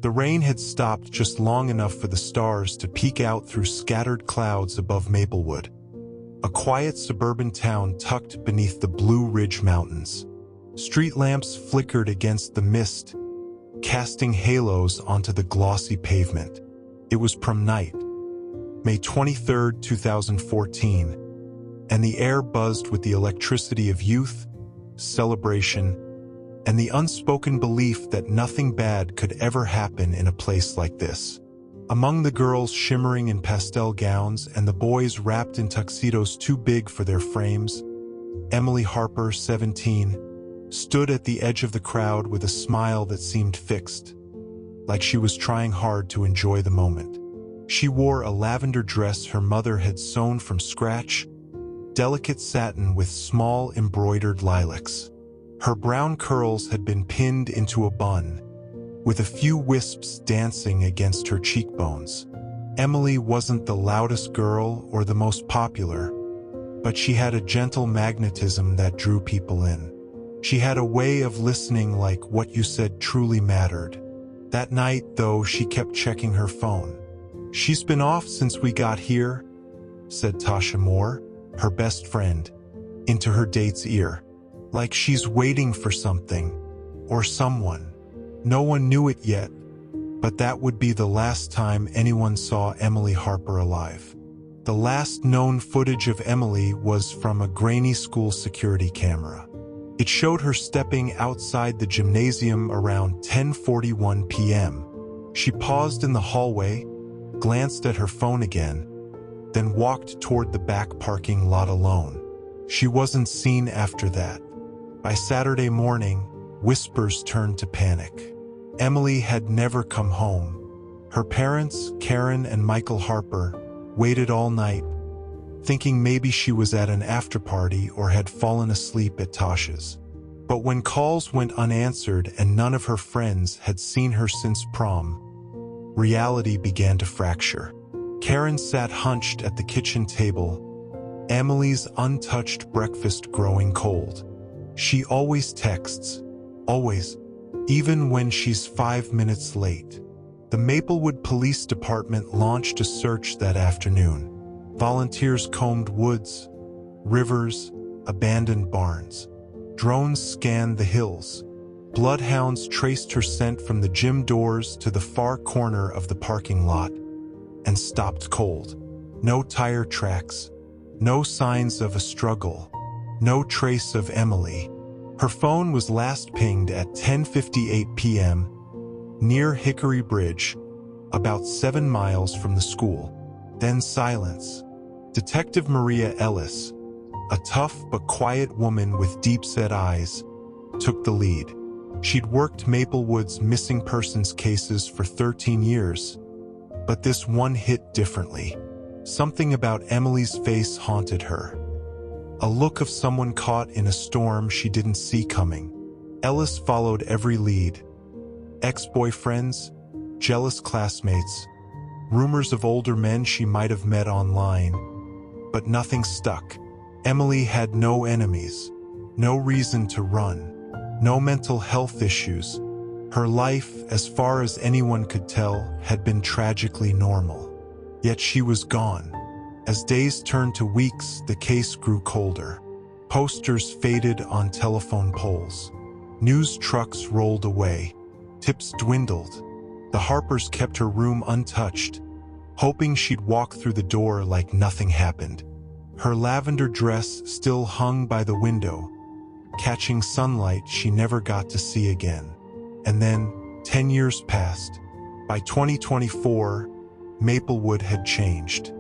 The rain had stopped just long enough for the stars to peek out through scattered clouds above Maplewood, a quiet suburban town tucked beneath the Blue Ridge Mountains. Street lamps flickered against the mist, casting halos onto the glossy pavement. It was prom night, May 23, 2014, and the air buzzed with the electricity of youth, celebration, and the unspoken belief that nothing bad could ever happen in a place like this. Among the girls shimmering in pastel gowns and the boys wrapped in tuxedos too big for their frames, Emily Harper, 17, stood at the edge of the crowd with a smile that seemed fixed, like she was trying hard to enjoy the moment. She wore a lavender dress her mother had sewn from scratch, delicate satin with small embroidered lilacs. Her brown curls had been pinned into a bun, with a few wisps dancing against her cheekbones. Emily wasn't the loudest girl or the most popular, but she had a gentle magnetism that drew people in. She had a way of listening like what you said truly mattered. That night, though, she kept checking her phone. "She's been off since we got here," said Tasha Moore, her best friend, into her date's ear. "Like she's waiting for something, or someone." No one knew it yet, but that would be the last time anyone saw Emily Harper alive. The last known footage of Emily was from a grainy school security camera. It showed her stepping outside the gymnasium around 10:41 p.m. She paused in the hallway, glanced at her phone again, then walked toward the back parking lot alone. She wasn't seen after that. By Saturday morning, whispers turned to panic. Emily had never come home. Her parents, Karen and Michael Harper, waited all night, thinking maybe she was at an after-party or had fallen asleep at Tasha's. But when calls went unanswered and none of her friends had seen her since prom, reality began to fracture. Karen sat hunched at the kitchen table, Emily's untouched breakfast growing cold. She always texts, always, even when she's 5 minutes late. The Maplewood Police Department launched a search that afternoon. Volunteers combed woods, rivers, abandoned barns. Drones scanned the hills. Bloodhounds traced her scent from the gym doors to the far corner of the parking lot and stopped cold. No tire tracks, no signs of a struggle, no trace of Emily. Her phone was last pinged at 10:58 p.m. near Hickory Bridge, about 7 miles from the school. Then silence. Detective Maria Ellis, a tough but quiet woman with deep-set eyes, took the lead. She'd worked Maplewood's missing persons cases for 13 years, but this one hit differently. Something about Emily's face haunted her. A look of someone caught in a storm she didn't see coming. Ellis followed every lead. Ex-boyfriends, jealous classmates, rumors of older men she might have met online, but nothing stuck. Emily had no enemies, no reason to run, no mental health issues. Her life, as far as anyone could tell, had been tragically normal. Yet she was gone. As days turned to weeks, the case grew colder. Posters faded on telephone poles. News trucks rolled away. Tips dwindled. The Harpers kept her room untouched, hoping she'd walk through the door like nothing happened. Her lavender dress still hung by the window, catching sunlight she never got to see again. And then, 10 years passed. By 2024, Maplewood had changed.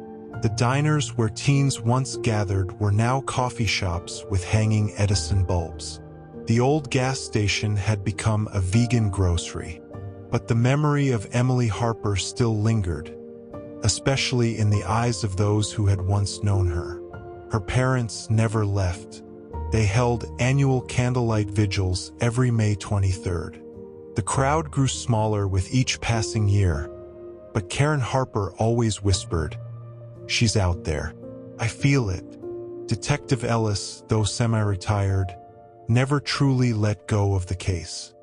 The diners where teens once gathered were now coffee shops with hanging Edison bulbs. The old gas station had become a vegan grocery. But the memory of Emily Harper still lingered, especially in the eyes of those who had once known her. Her parents never left. They held annual candlelight vigils every May 23rd. The crowd grew smaller with each passing year, but Karen Harper always whispered, "She's out there. I feel it." Detective Ellis, though semi-retired, never truly let go of the case.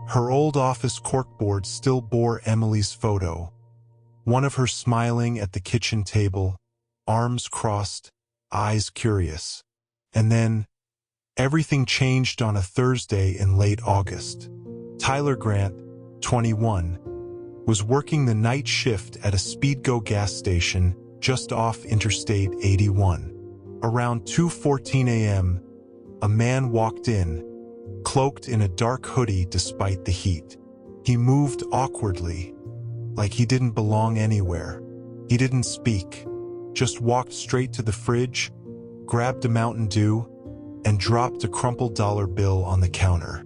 Her old office corkboard still bore Emily's photo, one of her smiling at the kitchen table, arms crossed, eyes curious. And then, everything changed on a Thursday in late August. Tyler Grant, 21, was working the night shift at a Speedgo gas station just off Interstate 81. Around 2:14 a.m., a man walked in, cloaked in a dark hoodie despite the heat. He moved awkwardly, like he didn't belong anywhere. He didn't speak, just walked straight to the fridge, grabbed a Mountain Dew, and dropped a crumpled dollar bill on the counter.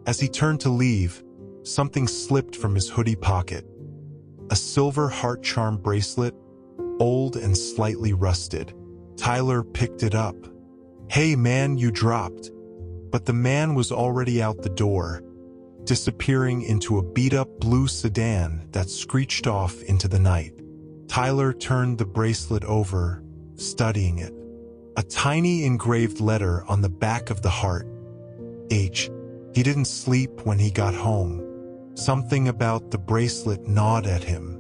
As he turned to leave, something slipped from his hoodie pocket. A silver heart charm bracelet, old and slightly rusted. Tyler picked it up. "Hey man, you dropped." But the man was already out the door, disappearing into a beat-up blue sedan that screeched off into the night. Tyler turned the bracelet over, studying it. A tiny engraved letter on the back of the heart. H. He didn't sleep when he got home. Something about the bracelet gnawed at him.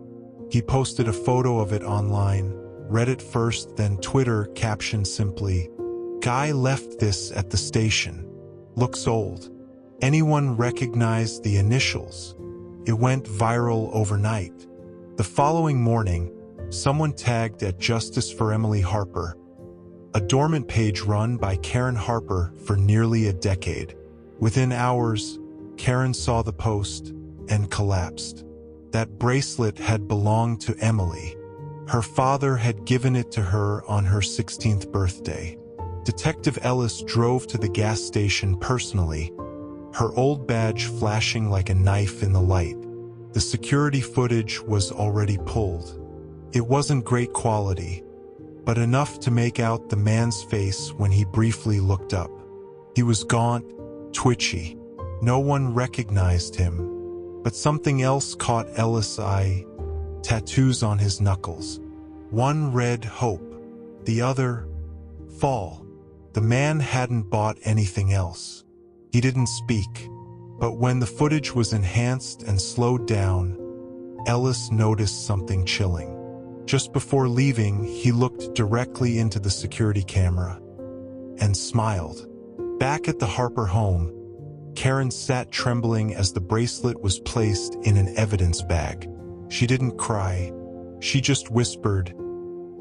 He posted a photo of it online, read it first, then Twitter captioned simply, "Guy left this at the station. Looks old." Anyone recognized the initials? It went viral overnight. The following morning, someone tagged at Justice for Emily Harper, a dormant page run by Karen Harper for nearly a decade. Within hours, Karen saw the post and collapsed. That bracelet had belonged to Emily. Her father had given it to her on her 16th birthday. Detective Ellis drove to the gas station personally, her old badge flashing like a knife in the light. The security footage was already pulled. It wasn't great quality, but enough to make out the man's face when he briefly looked up. He was gaunt, twitchy. No one recognized him. But something else caught Ellis' eye, tattoos on his knuckles. One read hope, the other fall. The man hadn't bought anything else. He didn't speak, but when the footage was enhanced and slowed down, Ellis noticed something chilling. Just before leaving, he looked directly into the security camera and smiled. Back at the Harper home, Karen sat trembling as the bracelet was placed in an evidence bag. She didn't cry. She just whispered,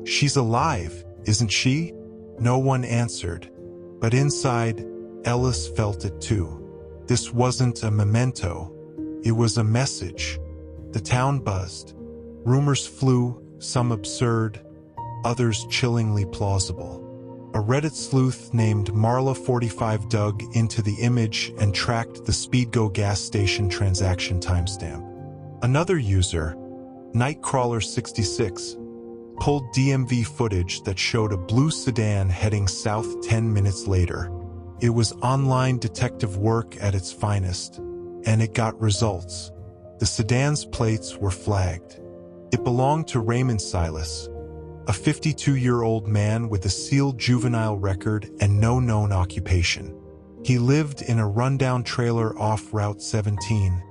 "She's alive, isn't she?" No one answered. But inside, Ellis felt it too. This wasn't a memento. It was a message. The town buzzed. Rumors flew, some absurd, others chillingly plausible. A Reddit sleuth named Marla45 dug into the image and tracked the Speedgo gas station transaction timestamp. Another user, Nightcrawler66, pulled DMV footage that showed a blue sedan heading south 10 minutes later. It was online detective work at its finest, and it got results. The sedan's plates were flagged. It belonged to Raymond Silas, a 52-year-old man with a sealed juvenile record and no known occupation. He lived in a rundown trailer off Route 17,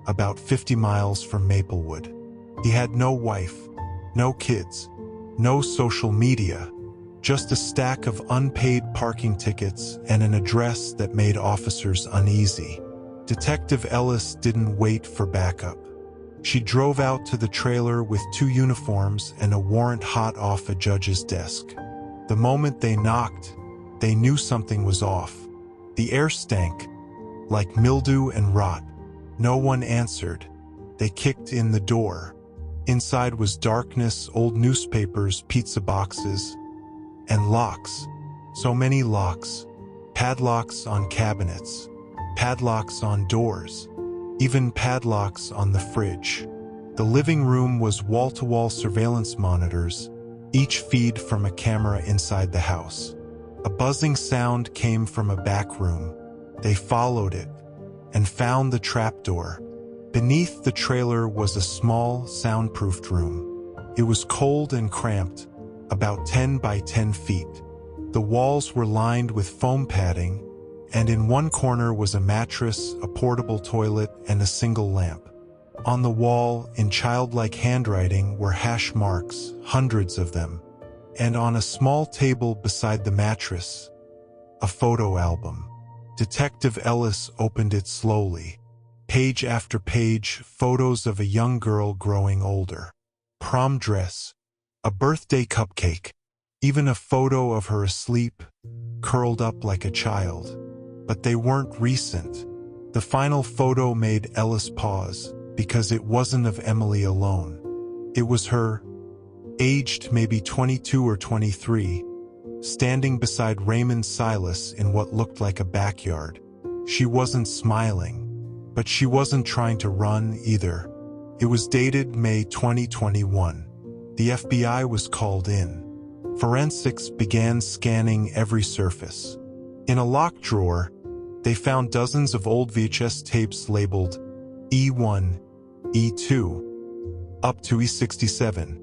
about 50 miles from Maplewood. He had no wife, no kids, no social media, just a stack of unpaid parking tickets and an address that made officers uneasy. Detective Ellis didn't wait for backup. She drove out to the trailer with 2 uniforms and a warrant hot off a judge's desk. The moment they knocked, they knew something was off. The air stank, like mildew and rot. No one answered. They kicked in the door. Inside was darkness, old newspapers, pizza boxes, and locks. So many locks. Padlocks on cabinets. Padlocks on doors. Even padlocks on the fridge. The living room was wall-to-wall surveillance monitors, each feed from a camera inside the house. A buzzing sound came from a back room. They followed it and found the trapdoor. Beneath the trailer was a small, soundproofed room. It was cold and cramped, about 10 by 10 feet. The walls were lined with foam padding, and in one corner was a mattress, a portable toilet, and a single lamp. On the wall, in childlike handwriting, were hash marks, hundreds of them, and on a small table beside the mattress, a photo album. Detective Ellis opened it slowly. Page after page, photos of a young girl growing older. Prom dress, a birthday cupcake, even a photo of her asleep, curled up like a child. But they weren't recent. The final photo made Ellis pause, because it wasn't of Emily alone. It was her, aged maybe 22 or 23, standing beside Raymond Silas in what looked like a backyard. She wasn't smiling, but she wasn't trying to run either. It was dated May 2021. The FBI was called in. Forensics began scanning every surface. In a locked drawer, they found dozens of old VHS tapes labeled E1, E2, up to E67.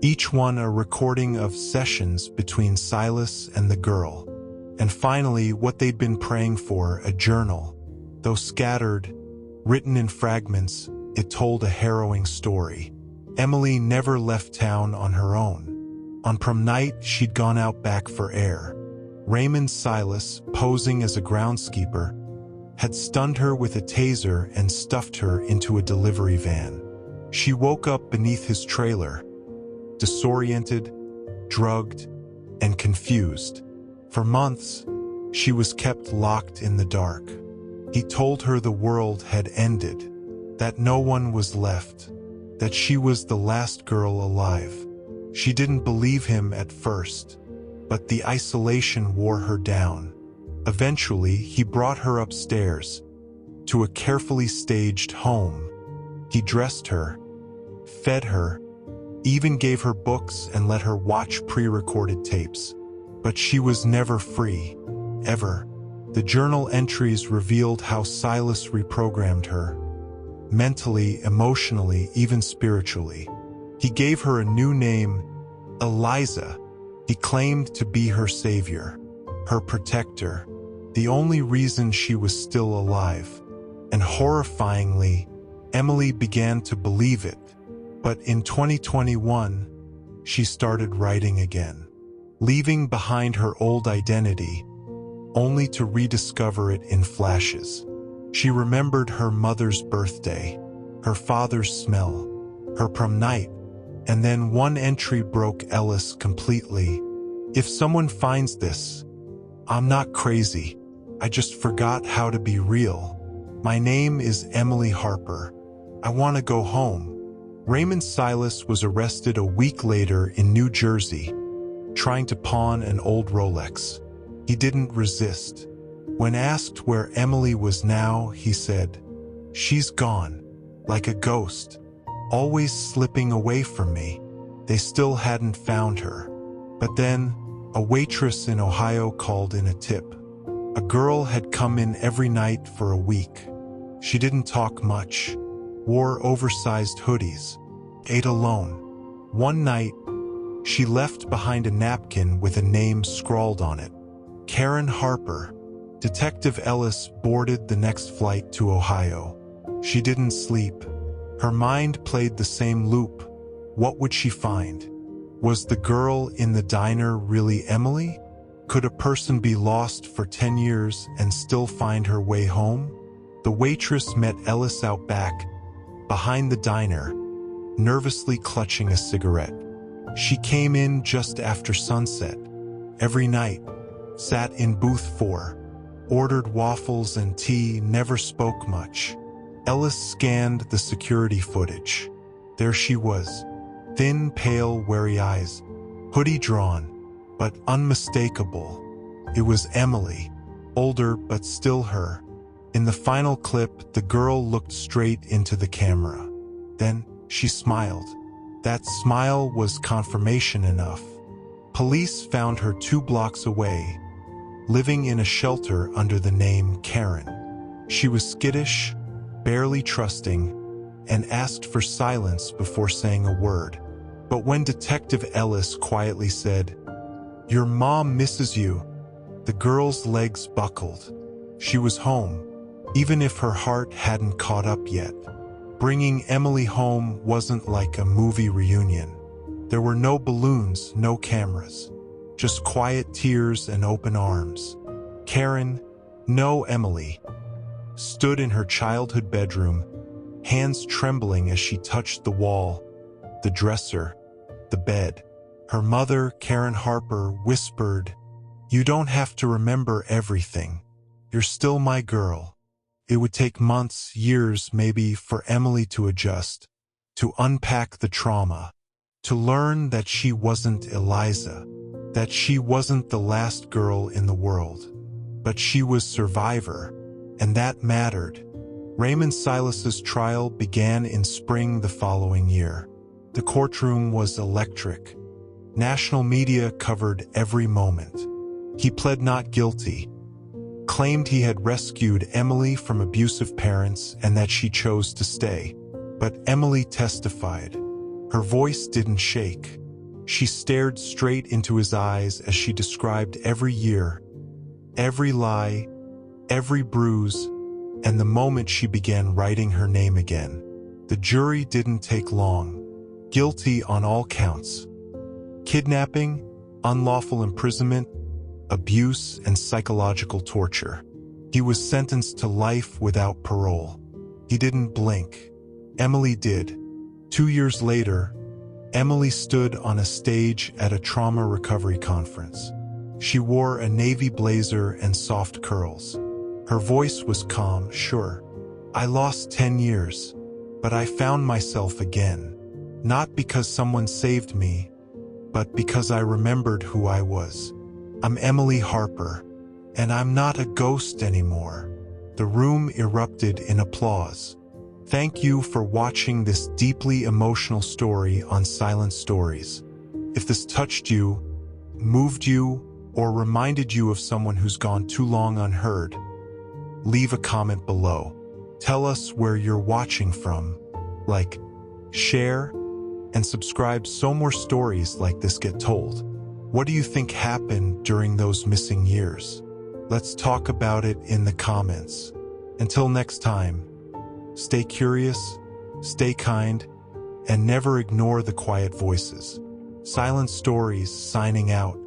Each one a recording of sessions between Silas and the girl. And finally, what they'd been praying for, a journal. Though scattered, written in fragments, it told a harrowing story. Emily never left town on her own. On prom night, she'd gone out back for air. Raymond Silas, posing as a groundskeeper, had stunned her with a taser and stuffed her into a delivery van. She woke up beneath his trailer, disoriented, drugged, and confused. For months, she was kept locked in the dark. He told her the world had ended, that no one was left, that she was the last girl alive. She didn't believe him at first, but the isolation wore her down. Eventually, he brought her upstairs, to a carefully staged home. He dressed her, fed her, even gave her books and let her watch pre-recorded tapes. But she was never free, ever. The journal entries revealed how Silas reprogrammed her, mentally, emotionally, even spiritually. He gave her a new name, Eliza. He claimed to be her savior, her protector, the only reason she was still alive. And horrifyingly, Emily began to believe it. But in 2021, she started writing again, leaving behind her old identity, only to rediscover it in flashes. She remembered her mother's birthday, her father's smell, her prom night, and then one entry broke Ellis completely. If someone finds this, I'm not crazy. I just forgot how to be real. My name is Emily Harper. I want to go home. Raymond Silas was arrested a week later in New Jersey, trying to pawn an old Rolex. He didn't resist. When asked where Emily was now, he said, "She's gone, like a ghost, always slipping away from me." They still hadn't found her. But then, a waitress in Ohio called in a tip. A girl had come in every night for a week. She didn't talk much, wore oversized hoodies, ate alone. One night, she left behind a napkin with a name scrawled on it, Karen Harper. Detective Ellis boarded the next flight to Ohio. She didn't sleep. Her mind played the same loop. What would she find? Was the girl in the diner really Emily? Could a person be lost for 10 years and still find her way home? The waitress met Ellis out back, behind the diner, nervously clutching a cigarette. She came in just after sunset, every night, sat in booth 4, ordered waffles and tea, never spoke much. Ellis scanned the security footage. There she was, thin, pale, wary eyes, hoodie drawn, but unmistakable. It was Emily, older but still her. In the final clip, the girl looked straight into the camera. Then she smiled. That smile was confirmation enough. Police found her 2 blocks away, living in a shelter under the name Karen. She was skittish, barely trusting, and asked for silence before saying a word. But when Detective Ellis quietly said, "Your mom misses you," the girl's legs buckled. She was home, even if her heart hadn't caught up yet. Bringing Emily home wasn't like a movie reunion. There were no balloons, no cameras, just quiet tears and open arms. Karen, no Emily, stood in her childhood bedroom, hands trembling as she touched the wall, the dresser, the bed. Her mother, Karen Harper, whispered, "You don't have to remember everything. You're still my girl." It would take months, years maybe, for Emily to adjust, to unpack the trauma, to learn that she wasn't Eliza, that she wasn't the last girl in the world. But she was Survivor, and that mattered. Raymond Silas's trial began in spring the following year. The courtroom was electric. National media covered every moment. He pled not guilty, claimed he had rescued Emily from abusive parents and that she chose to stay. But Emily testified. Her voice didn't shake. She stared straight into his eyes as she described every year, every lie, every bruise, and the moment she began writing her name again. The jury didn't take long. Guilty on all counts. Kidnapping, unlawful imprisonment, abuse, and psychological torture. He was sentenced to life without parole. He didn't blink. Emily did. 2 years later, Emily stood on a stage at a trauma recovery conference. She wore a navy blazer and soft curls. Her voice was calm, sure. "I lost 10 years, but I found myself again. Not because someone saved me, but because I remembered who I was. I'm Emily Harper, and I'm not a ghost anymore." The room erupted in applause. Thank you for watching this deeply emotional story on Silent Stories. If this touched you, moved you, or reminded you of someone who's gone too long unheard, leave a comment below. Tell us where you're watching from. Like, share, and subscribe so more stories like this get told. What do you think happened during those missing years? Let's talk about it in the comments. Until next time, stay curious, stay kind, and never ignore the quiet voices. Silent Stories signing out.